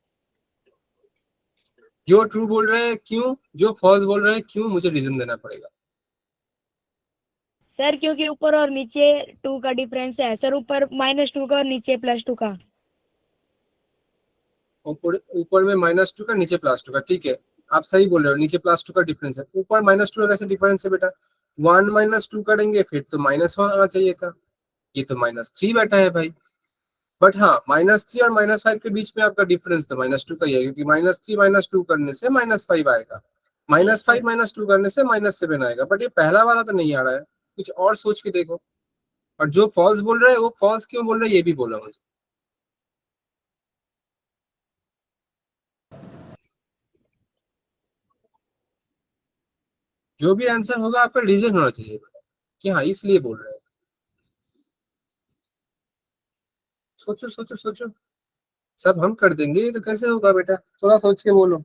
जो ट्रू बोल रहे हैं क्यों, जो फॉल्स बोल रहे हैं क्यों, मुझे रीजन देना पड़ेगा। सर क्योंकि ऊपर और नीचे 2 का डिफरेंस है सर, ऊपर -2 का और नीचे +2 का। ऊपर में -2 का, नीचे +2 का, ठीक है आप सही बोल रहे हो, नीचे +2 का डिफरेंस है, ऊपर -2 का कैसे डिफरेंस है बेटा? 1 - 2 करेंगे फिर तो -1 आना चाहिए था, ये तो -3 बैठा है भाई। बट हाँ, -3 और -5 के बीच में आपका डिफरेंस तो -2 का ही है, क्योंकि -3 - 2 करने से -5 आएगा, -5 - 2 करने से -7 आएगा। बट ये पहला वाला तो नहीं आ रहा है, कुछ और सोच के देखो। और जो फॉल्स बोल रहा है वो फॉल्स क्यों बोल रहा है ये भी बोला मुझे। जो भी आंसर होगा आपका रीजन होना चाहिए कि हाँ इसलिए बोल रहे हैं। सोचो सोचो सोचो, सब हम कर देंगे, ये तो कैसे होगा बेटा, थोड़ा सोच के बोलो।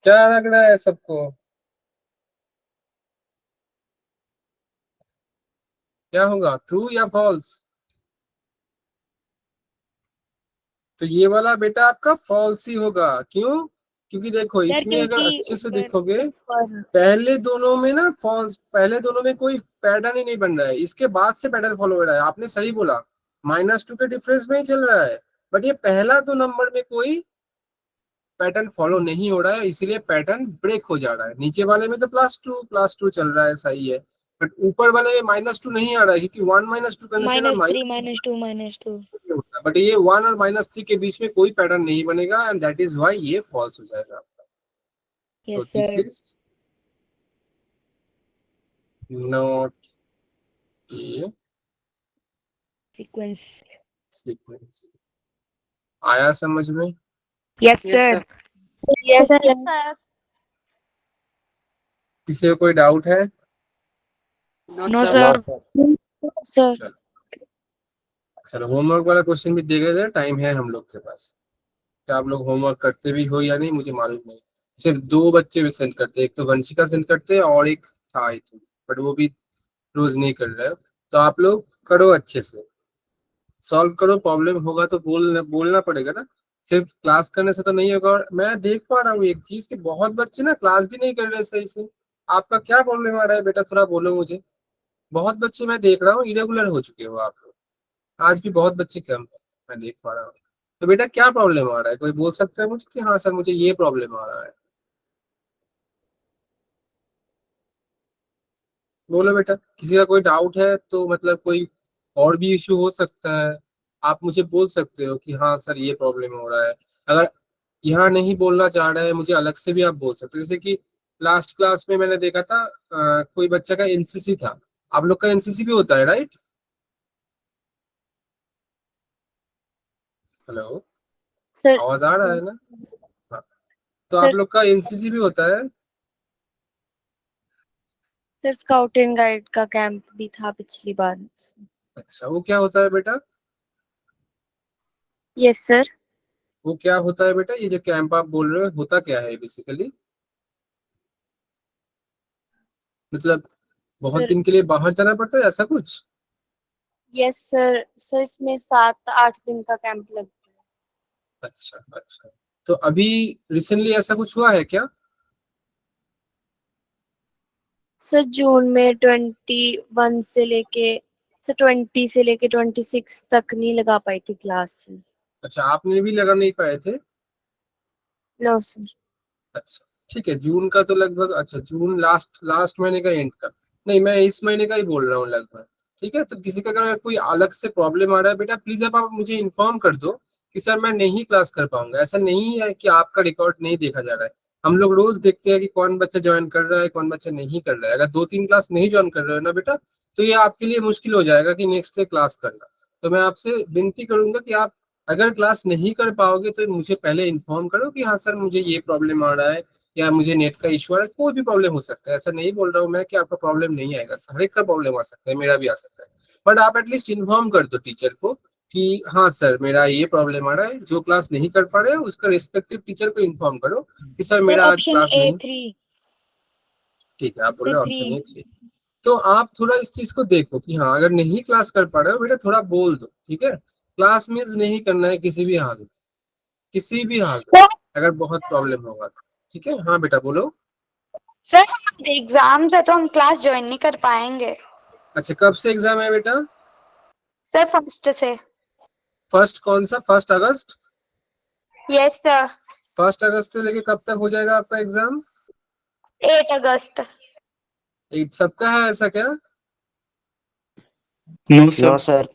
क्या लग रहा है सबको, क्या होगा, ट्रू या फॉल्स? तो ये वाला बेटा आपका फॉल्स ही होगा, क्यों? क्योंकि देखो सर इसमें अगर क्योंकि अच्छे से ऊपर देखोगे ऊपर पहले दोनों में ना फॉल्स, पहले दोनों में कोई पैटर्न ही नहीं बन रहा है, इसके बाद से पैटर्न फॉलो हो रहा है। आपने सही बोला, -2 के डिफरेंस में ही चल रहा है, बट ये पहला 2 नंबर में कोई पैटर्न फॉलो नहीं हो रहा है, इसीलिए पैटर्न ब्रेक हो जा रहा है। नीचे वाले में तो +2 चल रहा है, सही है, बट ऊपर वाले में -2 नहीं आ रहा है, क्योंकि 1 - 2 करने से ना -3 -2 -2। होता है, बट ये 1 और -3 के बीच में कोई पैटर्न नहीं बनेगा, एंड दैट इज व्हाई ये फॉल्स हो जाएगा आपका। So yes this sir. Is not a sequence. Sequence. आया समझ में? Yes yes sir. Sir. Yes sir sir. किसी को कोई डाउट है? No no sir. Sir. Sir चलो चलो, होमवर्क वाला क्वेश्चन भी दे गए थे, टाइम है हम लोग के पास। क्या आप लोग होमवर्क करते भी हो या नहीं मुझे मालूम नहीं, सिर्फ 2 बच्चे भी सेंड करते, एक तो वंशिका सेंड करते हैं और एक था आई थिंक, बट वो भी रोज नहीं कर रहे हो। तो आप लोग करो, अच्छे से सॉल्व करो, प्रॉब्लम होगा तो बोलना पड़ेगा ना, सिर्फ क्लास करने से तो नहीं होगा। और मैं देख पा रहा हूँ एक चीज कि बहुत बच्चे ना क्लास भी नहीं कर रहे सही से। आपका क्या प्रॉब्लम आ रहा है बेटा, थोड़ा बोलो मुझे। बहुत बच्चे मैं देख रहा हूँ इरेगुलर हो चुके हो आप लोग, आज भी बहुत बच्चे कम है, मैं देख पा रहा हूँ। तो बेटा क्या प्रॉब्लम आ रहा है, कोई बोल सकता है मुझे कि हाँ सर मुझे ये प्रॉब्लम आ रहा है? बोलो बेटा, किसी का कोई डाउट है तो मतलब कोई और भी इश्यू हो सकता है, आप मुझे बोल सकते हो कि हाँ सर ये प्रॉब्लम हो रहा है। अगर यहाँ नहीं बोलना चाह रहा है मुझे अलग से भी आप बोल सकते हो, जैसे कि लास्ट क्लास में मैंने देखा था कोई बच्चा का एनसीसी था। आप लोग का एनसीसी भी होता है राइट? Hello, sir. आवाज आ रहा है ना? हाँ, तो आप सर लोग का एनसीसी भी होता है? सर स्काउट एंड गाइड का कैंप भी था पिछली बार। अच्छा, वो क्या होता है बेटा? Yes sir. वो क्या होता है बेटा, ये जो कैंप आप बोल रहे हो होता क्या है बेसिकली? मतलब बहुत सर दिन के लिए बाहर जाना पड़ता है ऐसा कुछ? Yes sir. सर इसमें 7-8 दिन का कैंप लगता है। अच्छा अच्छा, तो अभी रिसेंटली ऐसा कुछ हुआ है क्या? सर जून में 21 से लेके सर 20 से लेके 26 तक नहीं लगा पाई थी क्लासेस। अच्छा, आपने भी लगा नहीं पाए थे? No sir. अच्छा ठीक है, जून का तो लगभग, अच्छा जून लास्ट लास्ट महीने का एंड का, नहीं मैं इस महीने का ही बोल रहा हूँ लगभग। ठीक है, तो किसी का अगर कोई अलग से प्रॉब्लम आ रहा है बेटा प्लीज आप मुझे इन्फॉर्म कर दो कि सर मैं नहीं क्लास कर पाऊंगा। ऐसा नहीं है कि आपका रिकॉर्ड नहीं देखा जा रहा है, हम लोग रोज देखते हैं कि कौन बच्चा ज्वाइन कर रहा है कौन बच्चा नहीं कर रहा है। अगर 2-3 क्लास नहीं ज्वाइन कर रहे हो ना बेटा, तो ये आपके लिए मुश्किल हो जाएगा कि नेक्स्ट डे क्लास करना। तो मैं आपसे विनती करूंगा कि आप अगर क्लास नहीं कर पाओगे तो मुझे पहले इन्फॉर्म करो कि हाँ सर मुझे ये प्रॉब्लम आ रहा है या मुझे नेट का इशू आ रहा है। कोई भी प्रॉब्लम हो सकता है, ऐसा नहीं बोल रहा हूँ मैं कि आपका प्रॉब्लम नहीं आएगा, हर एक का प्रॉब्लम आ सकता है, मेरा भी आ सकता है। बट आप एटलीस्ट इन्फॉर्म कर दो टीचर को कि हाँ सर मेरा ये प्रॉब्लम आ रहा है, जो क्लास नहीं कर पा रहे हो उसका रिस्पेक्टिव टीचर को इन्फॉर्म करो कि सर सर मेरा आज ऑप्शन क्लास नहीं। A3। ठीक है, आप बोल सर रहे हो 3। Option A three. तो आप थोड़ा इस चीज को देखो कि हाँ अगर नहीं क्लास कर पा रहे हो बेटा थोड़ा बोल दो, ठीक है? क्लास मिस नहीं करना है किसी भी हाल में, किसी भी हाल में। अगर बहुत प्रॉब्लम होगा तो। ठीक है, हाँ बेटा बोलो। सर एग्जाम्स है तो हम क्लास ज्वाइन नहीं कर पाएंगे। अच्छा, कब से एग्जाम है बेटा? सर फर्स्ट से। फर्स्ट कौन सा? 1 अगस्त? Yes sir. 1 अगस्त से लेके कब तक हो जाएगा आपका एग्जाम? 8 अगस्त। 8 सबका है ऐसा क्या? No, no sir. सर।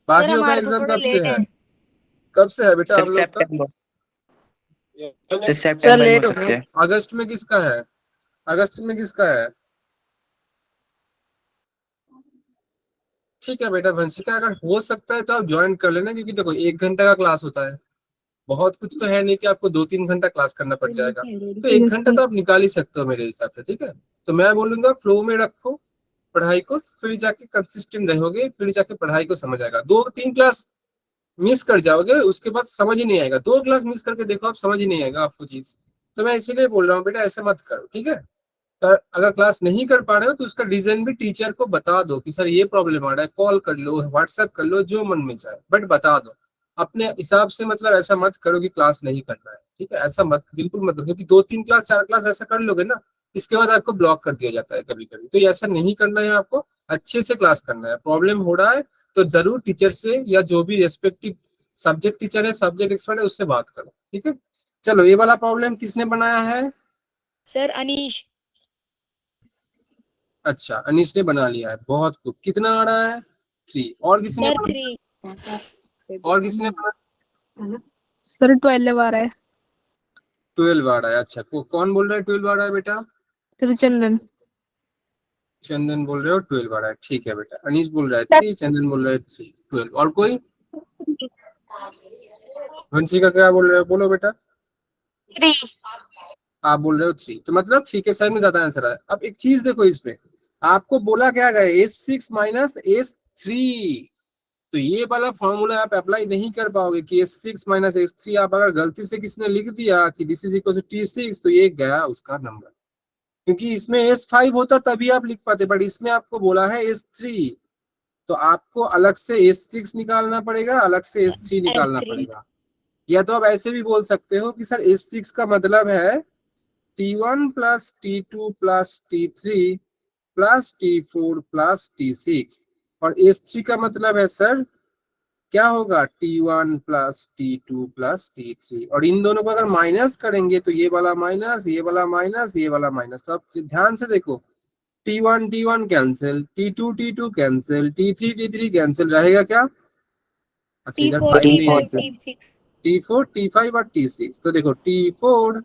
बाकियों का हमारे तो एग्जाम थोड़ा कब से लेट है? है। कब से है बेटा Sir, आप लोग का? September. Sir, सर September में लेट हो हो सकते गया। हैं। अगस्त में किसका है? अगस्त में किसका है? ठीक है बेटा वंशिका, अगर हो सकता है तो आप ज्वाइन कर लेना, क्योंकि देखो 1 घंटा का क्लास होता है, बहुत कुछ तो है नहीं कि आपको 2-3 घंटा क्लास करना पड़ जाएगा, तो 1 घंटा तो आप निकाल ही सकते हो मेरे हिसाब से। ठीक है, तो मैं बोलूंगा फ्लो में रखो पढ़ाई को, फिर जाके कंसिस्टेंट रहोगे, फिर जाके पढ़ाई को समझ आएगा। 2-3 क्लास मिस कर जाओगे उसके बाद समझ ही नहीं आएगा, 2 क्लास मिस करके देखो आप, समझ ही नहीं आएगा आपको चीज। तो मैं इसीलिए बोल रहा हूँ बेटा ऐसे मत करो। ठीक है, अगर क्लास नहीं कर पा रहे हो तो उसका रीजन भी टीचर को बता दो कि सर ये प्रॉब्लम आ रहा है, कॉल कर लो, व्हाट्सएप कर लो, जो मन में चाहे, बट बता दो अपने हिसाब से। मतलब ऐसा मत करो कि क्लास नहीं करना है। ठीक है, ऐसा मत, बिल्कुल मत करो, क्योंकि 2-3 क्लास 4 क्लास ऐसा कर लोगे ना, इसके बाद आपको ब्लॉक कर दिया जाता है कभी कभी। तो ऐसा नहीं करना है, आपको अच्छे से क्लास करना है। प्रॉब्लम हो रहा है तो जरूर टीचर से या जो भी रेस्पेक्टिव सब्जेक्ट टीचर है, सब्जेक्ट एक्सपर्ट है, उससे बात करो। ठीक है, चलो ये वाला प्रॉब्लम किसने बनाया है? सर अनीश। अच्छा, अनीश ने बना लिया है, बहुत खूब। कितना आ रहा है? 3। और किसी ने सर बना? 3। और किसी ने बना? सर 12 आ रहा है। 12 आ रहा है। अच्छा, कौन बोल रहा है 12 आ रहा है बेटा? सर चंदन। चंदन बोल रहे हो 12 आ रहा है। ठीक है बेटा, अनीश बोल रहा है 3, चंदन बोल रहा है 3, 12। और कोई? वंशिका क्या बोल रहे हो? बोलो बेटा। 3। आप बोल रहे हो 3, तो मतलब 3 के साइड में ज्यादा आंसर है। अब एक चीज देखो, इसमें आपको बोला क्या गया, S6 माइनस S3, तो ये वाला फॉर्मूला आप अप्लाई नहीं कर पाओगे कि S6 माइनस S3। आप अगर गलती से किसी ने लिख दिया कि this is equal to T6, तो ये गया उसका नंबर, क्योंकि इसमें S5 होता तभी आप लिख पाते, बट इसमें आपको बोला है S3, तो आपको अलग से S6 निकालना पड़ेगा, अलग से S3 निकालना S3। पड़ेगा। या तो आप ऐसे भी बोल सकते हो कि सर S6 का मतलब है T1 plus T2 plus T3 plus T4 plus T6, और S3 का मतलब है सर क्या होगा, T1 plus T2 plus T3, और इन दोनों को अगर माइनस करेंगे तो ये वाला माइनस, ये वाला माइनस, ये वाला माइनस। तो आप ध्यान से देखो, T1 T1 cancel, T2 T2 cancel, T3 T3 cancel, रहेगा क्या? अच्छा, इधर T4 5 नहीं T5 लिखे, T6। T4 T5 और T6। तो देखो T4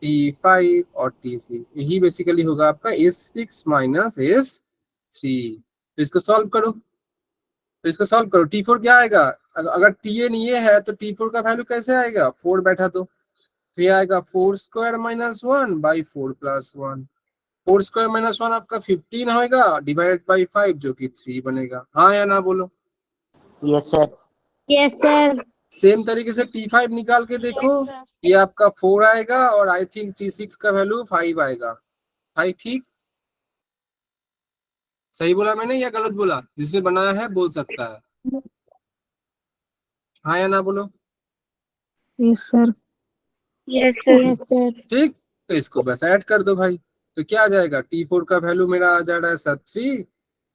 T5 और T6, यही बेसिकली होगा आपका S6 माइनस S3। तो इसको सॉल्व करो, T4 क्या आएगा? अगर Tn ये है तो T4 का वैल्यू कैसे आएगा? 4 बैठा तो ये आएगा 4 square minus 1 by 4 plus 1। 4 square minus 1 आपका 15 होगा, डिवाइड बाई 5 जो कि 3 बनेगा। हाँ या ना बोलो? Yes sir. Yes, sir. Same तरीके से T5 निकाल के देखो, ये आपका 4 आएगा, और आई थिंक T6 का वैल्यू 5 आएगा। 5 ठीक? सही बोला मैंने या गलत बोला? जिसने बनाया है बोल सकता है, हाँ या ना बोलो? Yes sir. Yes sir. Yes, sir. ठीक, तो इसको बस ऐड कर दो भाई। तो क्या आ जाएगा, T4 का वैल्यू मेरा आ जा रहा है सर 3,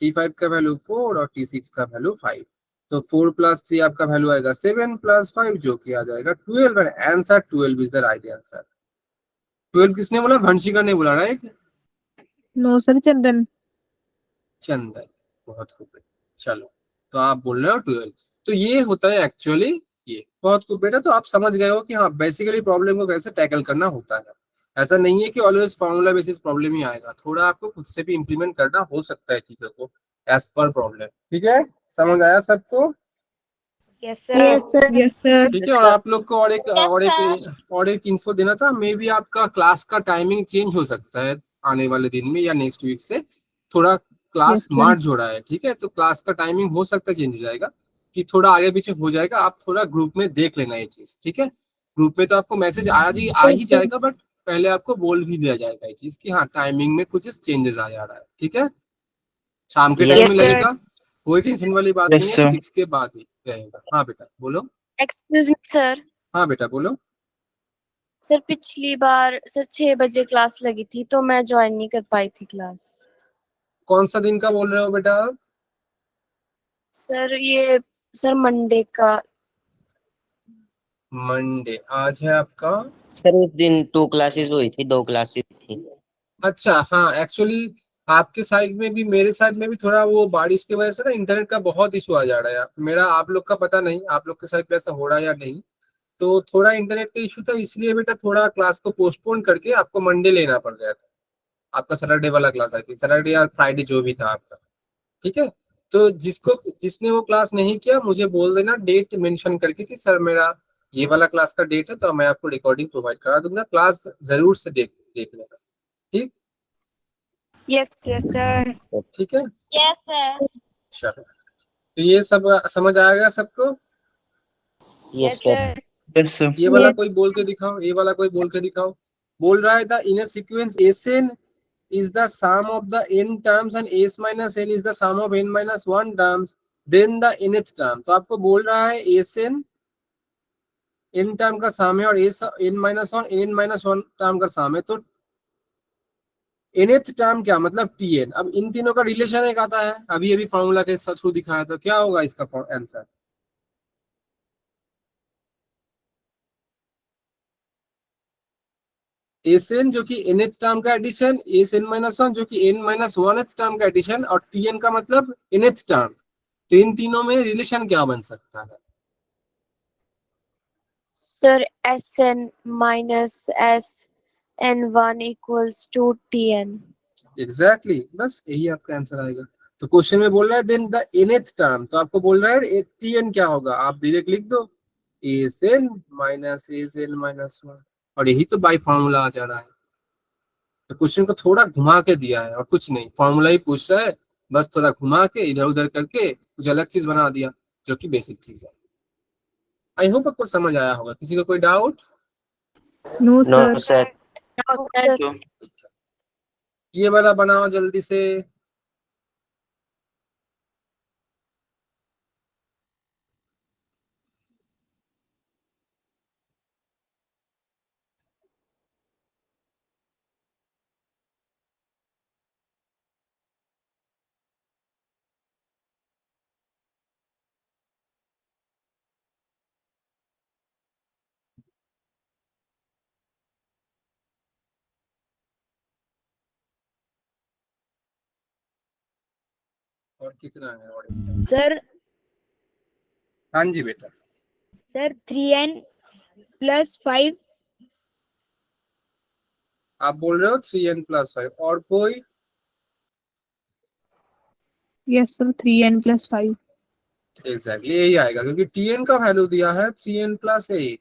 T5 का वैल्यू 4 और T6 का वैल्यू 5। तो 4 प्लस 3 आपका वैल्यू आएगा 7 प्लस 5 जो कि आ जाएगा 12, और answer 12 is the right answer. 12 किसने बोला? वंशिका ने बोला, राइट? नो सर चंदन। चंदन, बहुत खूब। चलो, तो आप बोल रहे हो 12, तो ये होता है एक्चुअली ये। बहुत खूब बेटा, तो आप समझ गए हो कि हाँ बेसिकली प्रॉब्लम को कैसे टैकल करना होता है। ऐसा नहीं है कि ऑलवेज फॉर्मूला बेसिस प्रॉब्लम ही आएगा, थोड़ा आपको खुद से भी इंप्लीमेंट करना हो सकता है चीजों को एज पर प्रॉब्लम। ठीक है, समझ आया सबको? Yes sir. Yes, sir. Yes sir. ठीक है, और आप लोग को और एक इन्फो देना था, मे भी आपका क्लास का टाइमिंग चेंज हो सकता है आने वाले दिन में या नेक्स्ट वीक से, थोड़ा क्लास Yes, sir. मार्च हो रहा है। ठीक है, तो क्लास का टाइमिंग हो सकता है चेंज हो जाएगा, कि थोड़ा आगे पीछे हो जाएगा। आप थोड़ा ग्रुप में देख लेना ये चीज, ठीक है? ग्रुप में तो आपको मैसेज आ ही जाएगा, बट पहले आपको बोल भी दिया जाएगा ये चीज कि हाँ टाइमिंग में कुछ चेंजेस आ जा रहा है। ठीक है, शाम के टाइम Yes, में sir. लगेगा, कोई टेंशन वाली बात Yes, नहीं है, sir. 6 के बाद ही रहेगा। हाँ बेटा बोलो। Excuse me sir. हाँ बेटा बोलो। सर पिछली बार सर 6 बजे क्लास लगी थी तो मैं ज्वाइन नहीं कर पाई थी क्लास। कौन सा दिन का बोल रहे हो बेटा आप? सर ये सर मंडे का। मंडे आज है आपका। सर उस दिन 2 क्लासेस हुई थी, 2 क्लासेस थी। अच्छा हाँ, एक्चुअली आपके साइड में भी मेरे साइड में भी थोड़ा वो बारिश की वजह से ना इंटरनेट का बहुत इशू आ जा रहा है यार। मेरा आप लोग का पता नहीं, आप लोग के साइड पे ऐसा हो रहा है या नहीं। तो थोड़ा इंटरनेट का इशू था, इसलिए बेटा थोड़ा क्लास को पोस्टपोन करके आपको मंडे लेना पड़ गया था। आपका सैटरडे वाला क्लास आई थी, सैटरडे या फ्राइडे जो भी था आपका। ठीक है, तो जिसने वो क्लास नहीं किया मुझे बोल देना डेट मेंशन करके कि सर मेरा ये वाला क्लास का डेट है, तो मैं आपको रिकॉर्डिंग प्रोवाइड करा दूंगा। क्लास जरूर से देख लेना। ठीक यस सर। ठीक है, यस सर। चलो तो ये सब समझ आएगा सबको। Yes sir. Yes, sir. ये वाला कोई बोल के दिखाओ, ये वाला कोई बोल के दिखाओ। बोल रहा है the in a sequence Sn is the sum of the n terms and s minus n is the sum of n minus 1 terms, then the nth term। तो आपको बोल रहा है Sn n टर्म का सम है और s n minus 1 n minus 1 term का सम है। तो nth टर्म क्या मतलब Tn। अब इन तीनों का रिलेशन एक आता है, अभी अभी फॉर्मूला के थ्रू दिखाया, तो क्या होगा इसका आंसर? Sn जो कि nth टर्म का एडिशन, Sn minus 1 जो कि n minus 1th टर्म का एडिशन, और Tn का मतलब nth टर्म। तो इन तीनों में रिलेशन क्या बन सकता है? Sir Sn minus Sn1 equals to Tn। Exactly बस यही आपका आंसर आएगा। तो क्वेश्चन में बोल रहा है देन द nth टर्म, तो आपको बोल रहा है Tn क्या होगा, आप डायरेक्ट लिख दो Sn माइनस Sn माइनस 1, और यही तो बाई फॉर्मूला आ जा रहा है। तो क्वेश्चन को थोड़ा घुमा के दिया है और कुछ नहीं, फॉर्मूला ही पूछ रहा है, बस थोड़ा घुमा के इधर उधर करके कुछ अलग चीज बना दिया जो कि बेसिक चीज है। आई होप आपको समझ आया होगा। किसी को कोई doubt? No no sir. Sir. ये वाला बनाओ जल्दी से। और कितना है? और सर हाँ जी बेटा। Sir 3n plus 5। आप बोल रहे हो 3n प्लस 5, और कोई? Yes sir 3n+5। एग्जैक्टली यही आएगा, क्योंकि Tn का वैल्यू दिया है 3n प्लस 8।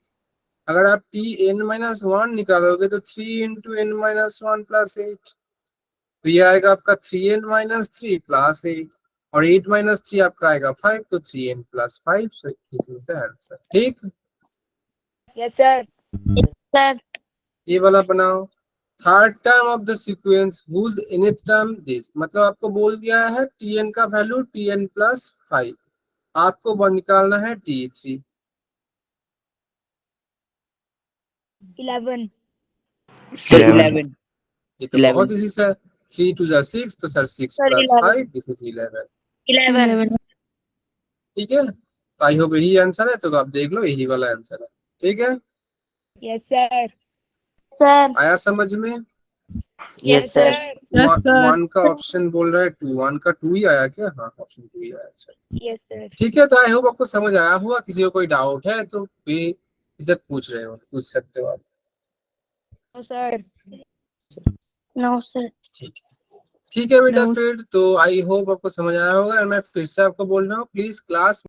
अगर आप Tn माइनस 1 निकालोगे तो 3 इंटू n माइनस 1 प्लस 8, तो ये आएगा आपका 3n माइनस 3 प्लस 8, और 8 माइनस 3 आपका आएगा 5, तो 3n plus 5। So this is the answer. ठीक, यस सर। सर ये वाला बनाओ। Third term of the sequence whose nth term this, मतलब आपको बोल दिया है Tn का वैल्यू Tn प्लस 5, आपको निकालना है T3। 11। सर 11। ये तो बहुत इजी सा, 3 2 जा 6, तो sir 6 sir plus 11। 5 this is 11। 11। ठीक है, आई होप यही आंसर है, तो आप देख लो यही वाला आंसर है। ठीक है, यस सर। सर आया समझ में? Yes sir. Yes sir. 1 का ऑप्शन बोल रहा है 2, 1 का 2 ही आया क्या? हाँ ऑप्शन 2 ही आया। अच्छा यस सर। ठीक है, तो आई होप आपको समझ आया हुआ। किसी को कोई डाउट है तो बेइज्जत पूछ रहे हो, पूछ सकते हो आप। No sir. No sir. ठीक है बेटा, No, फिर तो आई होप आपको समझ आया होगा। मैं फिर से आपको बोल रहा हूँ, प्लीज क्लास